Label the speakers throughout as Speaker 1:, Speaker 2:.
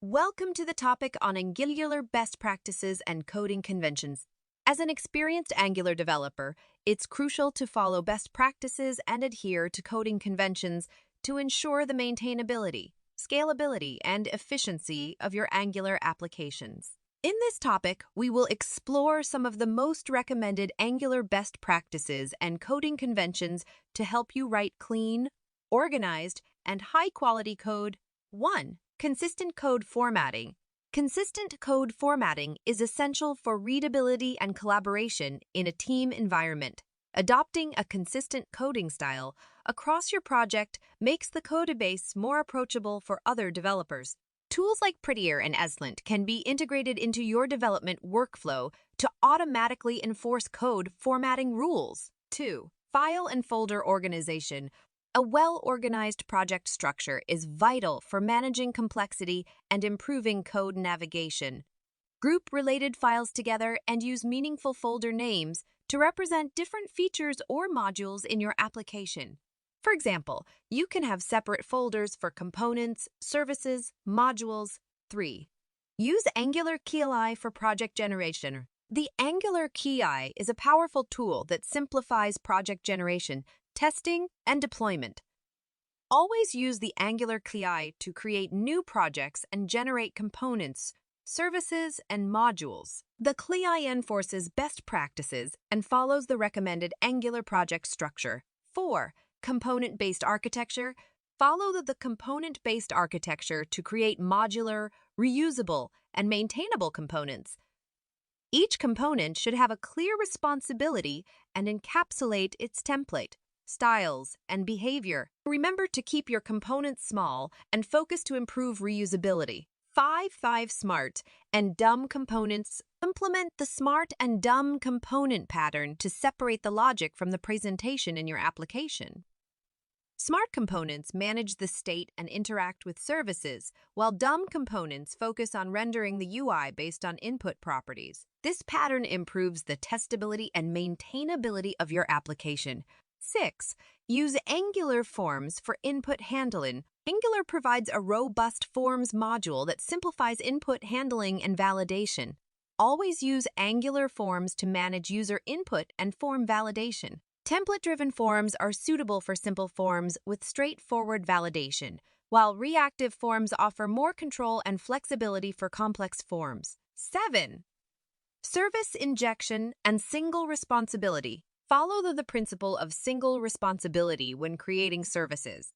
Speaker 1: Welcome to the topic on Angular best practices and coding conventions. As an experienced Angular developer, it's crucial to follow best practices and adhere to coding conventions to ensure the maintainability, scalability, and efficiency of your Angular applications. In this topic, we will explore some of the most recommended Angular best practices and coding conventions to help you write clean, organized, and high-quality code. 1. Consistent code formatting. Consistent code formatting is essential for readability and collaboration in a team environment. Adopting a consistent coding style across your project makes the codebase more approachable for other developers. Tools like Prettier and Eslint can be integrated into your development workflow to automatically enforce code formatting rules. 2. File and folder organization. A well-organized project structure is vital for managing complexity and improving code navigation. Group related files together and use meaningful folder names to represent different features or modules in your application. For example, you can have separate folders for components, services, modules. 3. Use Angular CLI for project generation. The Angular CLI is a powerful tool that simplifies project generation, testing, and deployment. Always use the Angular CLI to create new projects and generate components, services, and modules. The CLI enforces best practices and follows the recommended Angular project structure. 4. Component-based architecture. Follow the component-based architecture to create modular, reusable, and maintainable components. Each component should have a clear responsibility and encapsulate its template, styles, and behavior. Remember to keep your components small and focus to improve reusability. 5. Smart and dumb components. Implement the smart and dumb component pattern to separate the logic from the presentation in your application. Smart components manage the state and interact with services, while dumb components focus on rendering the UI based on input properties. This pattern improves the testability and maintainability of your application. 6. Use Angular Forms for input handling. Angular provides a robust forms module that simplifies input handling and validation. Always use Angular Forms to manage user input and form validation. Template-driven forms are suitable for simple forms with straightforward validation, while reactive forms offer more control and flexibility for complex forms. 7. Service injection and single responsibility. Follow the principle of single responsibility when creating services.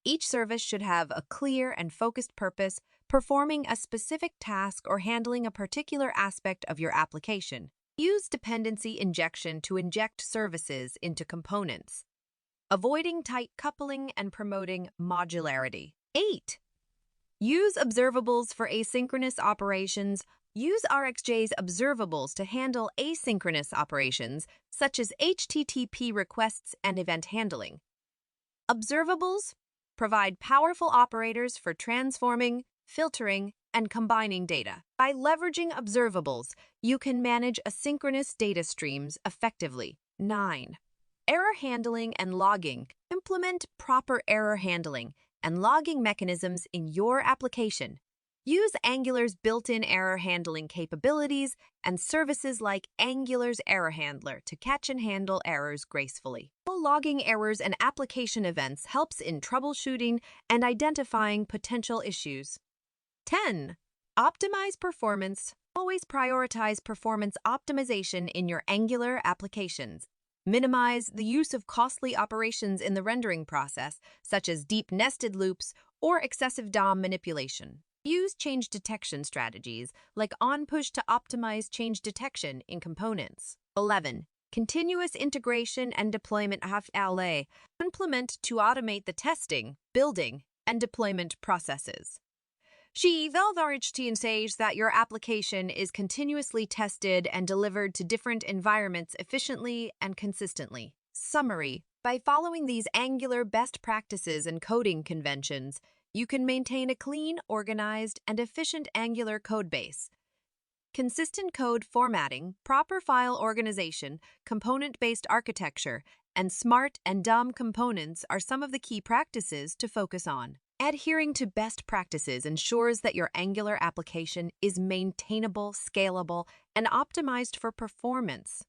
Speaker 1: Each service should have a clear and focused purpose, performing a specific task or handling a particular aspect of your application. Use dependency injection to inject services into components, avoiding tight coupling and promoting modularity. 8. Use observables for asynchronous operations. Use RxJ's observables to handle asynchronous operations, such as HTTP requests and event handling. Observables provide powerful operators for transforming, filtering, and combining data. By leveraging observables, you can manage asynchronous data streams effectively. 9. Error handling and logging. Implement proper error handling and logging mechanisms in your application. Use Angular's built-in error handling capabilities and services like Angular's Error Handler to catch and handle errors gracefully. Logging errors and application events helps in troubleshooting and identifying potential issues. 10. Optimize performance. Always prioritize performance optimization in your Angular applications. Minimize the use of costly operations in the rendering process, such as deep nested loops or excessive DOM manipulation. Use change detection strategies like onPush to optimize change detection in components. 11. Continuous integration and deployment of LA. Implement to automate the testing, building, and deployment processes. She valvarichtein says that your application is continuously tested and delivered to different environments efficiently and consistently. Summary. By following these Angular best practices and coding conventions, you can maintain a clean, organized, and efficient Angular codebase. Consistent code formatting, proper file organization, component-based architecture, and smart and dumb components are some of the key practices to focus on. Adhering to best practices ensures that your Angular application is maintainable, scalable, and optimized for performance.